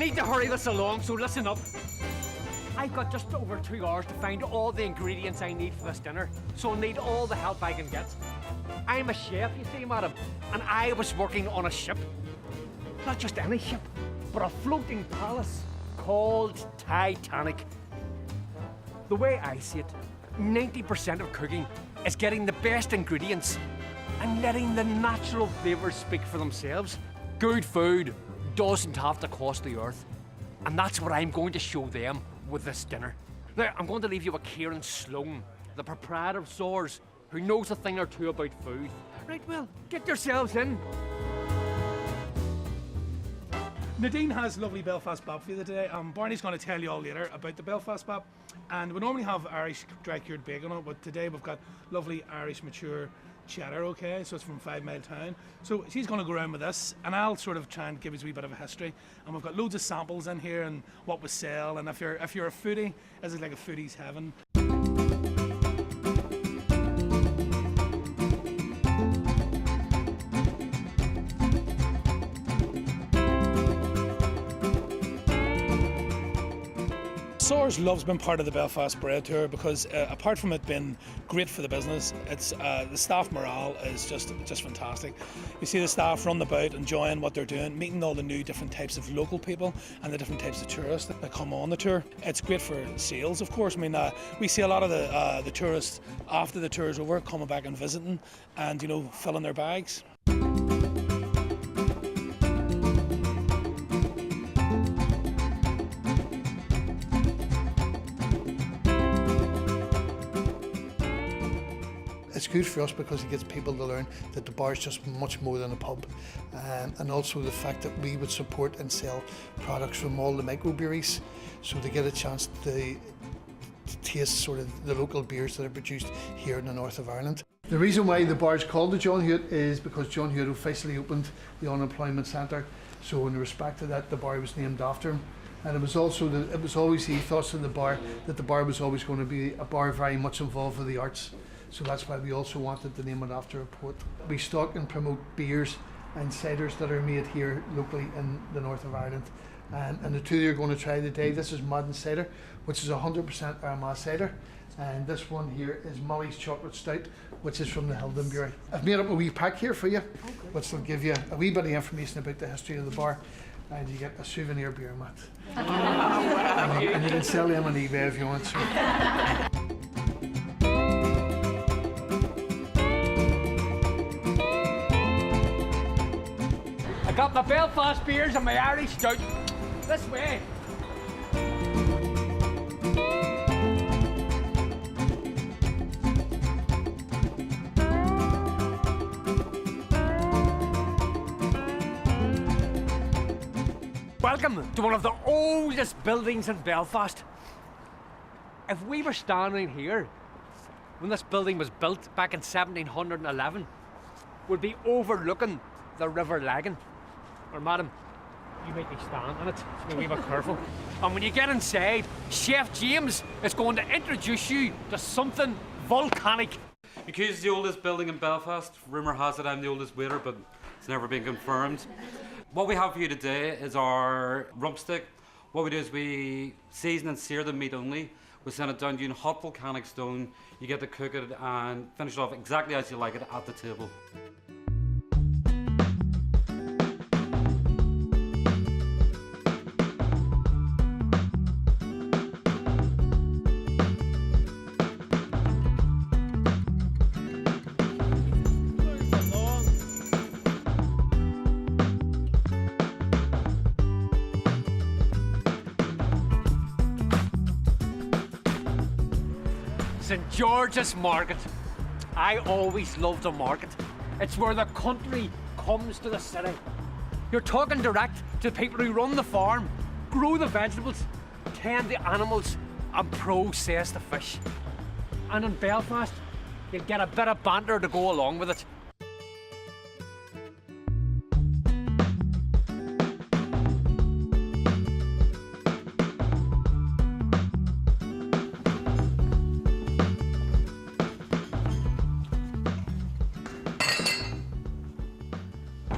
need to hurry this along, so listen up. I've got just over 2 hours to find all the ingredients I need for this dinner, so I'll need all the help I can get. I'm a chef, you see, madam, and I was working on a ship. Not just any ship, but a floating palace called Titanic. The way I see it, 90% of cooking is getting the best ingredients and letting the natural flavours speak for themselves. Good food doesn't have to cost the earth. And that's what I'm going to show them with this dinner. Now, I'm going to leave you with Kieran Sloan, the proprietor of Soars, who knows a thing or two about food. Right, well, get yourselves in. Nadine has lovely Belfast bap for you today. Barney's going to tell you all later about the Belfast bap. And we normally have Irish dry cured bacon on it, but today we've got lovely Irish mature cheddar, okay? So it's from 5 Mile Town. So she's going to go around with this, and I'll sort of try and give you a wee bit of a history. And we've got loads of samples in here and what we sell. And if you're a foodie, this is like a foodie's heaven. Soars loves being part of the Belfast Bread Tour because apart from it being great for the business, it's the staff morale is just fantastic. You see the staff run about, enjoying what they're doing, meeting all the new different types of local people and the different types of tourists that come on the tour. It's great for sales, of course. I mean, we see a lot of the tourists after the tour is over coming back and visiting and, you know, filling their bags. It's good for us because it gets people to learn that the bar is just much more than a pub, and also the fact that we would support and sell products from all the microbreweries, so they get a chance to taste sort of the local beers that are produced here in the north of Ireland. The reason why the bar is called the John Hewitt is because John Hewitt officially opened the unemployment centre, so in respect to that the bar was named after him. And it was also it was always the ethos of the bar that the bar was always going to be a bar very much involved with the arts. So that's why we also wanted to name it after a poet. We stock and promote beers and ciders that are made here locally in the north of Ireland. And the two you're going to try today, this is Madden Cider, which is 100% Armagh cider. And this one here is Molly's Chocolate Stout, which is from the Hilden Brewery. I've made up a wee pack here for you, which will give you a wee bit of information about the history of the bar. And you get a souvenir beer mat. And you can sell them on eBay if you want to. I got my Belfast beers and my Irish stout. This way. Welcome to one of the oldest buildings in Belfast. If we were standing here when this building was built back in 1711, we'd be overlooking the River Lagan. Or madam, you make me stand on it, so be a wee bit careful. And when you get inside, Chef James is going to introduce you to something volcanic. Because it's the oldest building in Belfast, rumour has it I'm the oldest waiter, but it's never been confirmed. What we have for you today is our rump stick. What we do is we season and sear the meat only. We send it down to you in hot volcanic stone. You get to cook it and finish it off exactly as you like it at the table. St. George's Market. I always loved the market. It's where the country comes to the city. You're talking direct to the people who run the farm, grow the vegetables, tend the animals and process the fish. And in Belfast, you'll get a bit of banter to go along with it.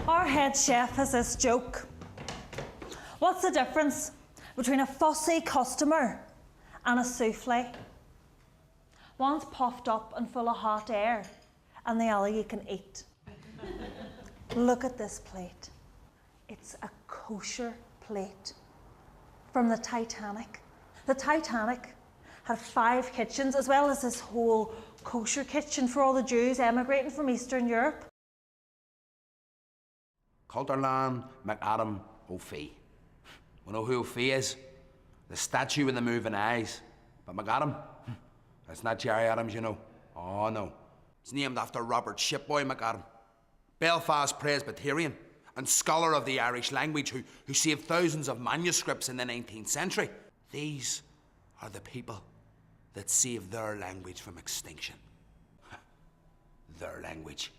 Our head chef has this joke. What's the difference between a fussy customer and a souffle? One's puffed up and full of hot air, and the other you can eat. Look at this plate. It's a kosher plate from the Titanic. The Titanic had 5 kitchens, as well as this whole kosher kitchen for all the Jews emigrating from Eastern Europe. Culterland, McAdam, O'Fee. We know who O'Fee is? The statue with the moving eyes. But McAdam? That's not Gerry Adams, you know. Oh, no. It's named after Robert Shipboy McAdam, Belfast Presbyterian and scholar of the Irish language who saved thousands of manuscripts in the 19th century. These are the people that saved their language from extinction. Their language.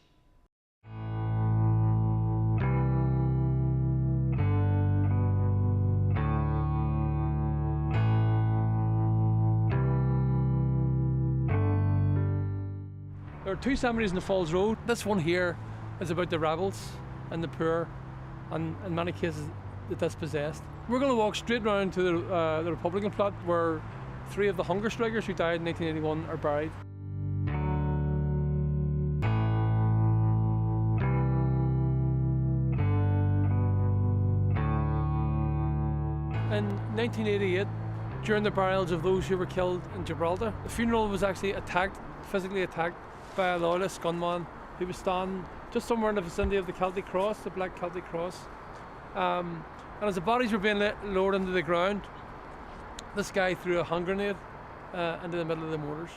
There are 2 cemeteries in the Falls Road. This one here is about the rebels and the poor, and in many cases the dispossessed. We're going to walk straight round to the Republican plot, where 3 of the hunger strikers who died in 1981 are buried. In 1988, during the burials of those who were killed in Gibraltar, the funeral was actually physically attacked by a loyalist gunman who was standing just somewhere in the vicinity of the Celtic Cross, the black Celtic Cross. And as the bodies were being lowered into the ground, this guy threw a hand grenade into the middle of the mortars.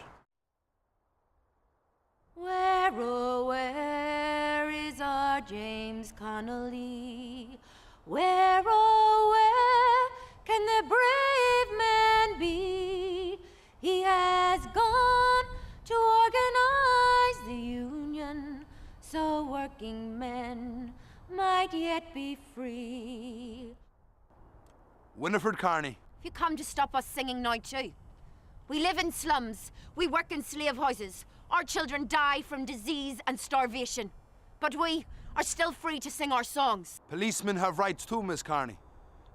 Where, oh, where is our James Connolly? Where, oh, where can the brave man be? He has gone to organize the union, so working men might yet be free. Winifred Carney. If you come to stop us singing now too. We live in slums, we work in slave houses, our children die from disease and starvation, but we are still free to sing our songs. Policemen have rights too, Miss Carney.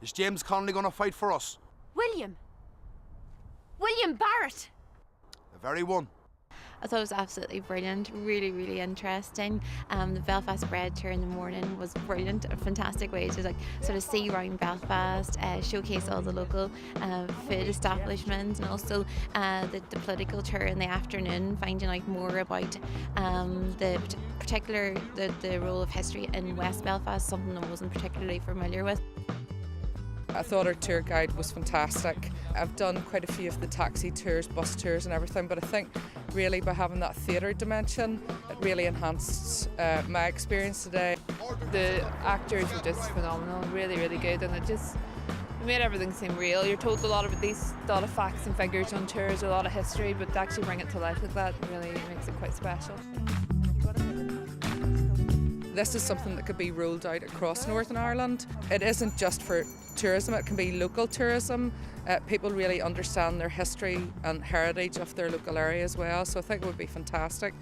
Is James Connolly going to fight for us? William Barrett. The very one. I thought it was absolutely brilliant, really, really interesting. The Belfast Bread Tour in the morning was brilliant, a fantastic way to like sort of see around Belfast, showcase all the local food establishments, and also the political tour in the afternoon, finding out more about the role of history in West Belfast, something I wasn't particularly familiar with. I thought our tour guide was fantastic. I've done quite a few of the taxi tours, bus tours and everything, but I think really by having that theatre dimension, it really enhanced my experience today. The actors were just phenomenal, really, really good, and it made everything seem real. You're told a lot of facts and figures on tours, a lot of history, but to actually bring it to life like that really makes it quite special. This is something that could be rolled out across Northern Ireland. It isn't just for tourism, it can be local tourism. People really understand their history and heritage of their local area as well, so I think it would be fantastic.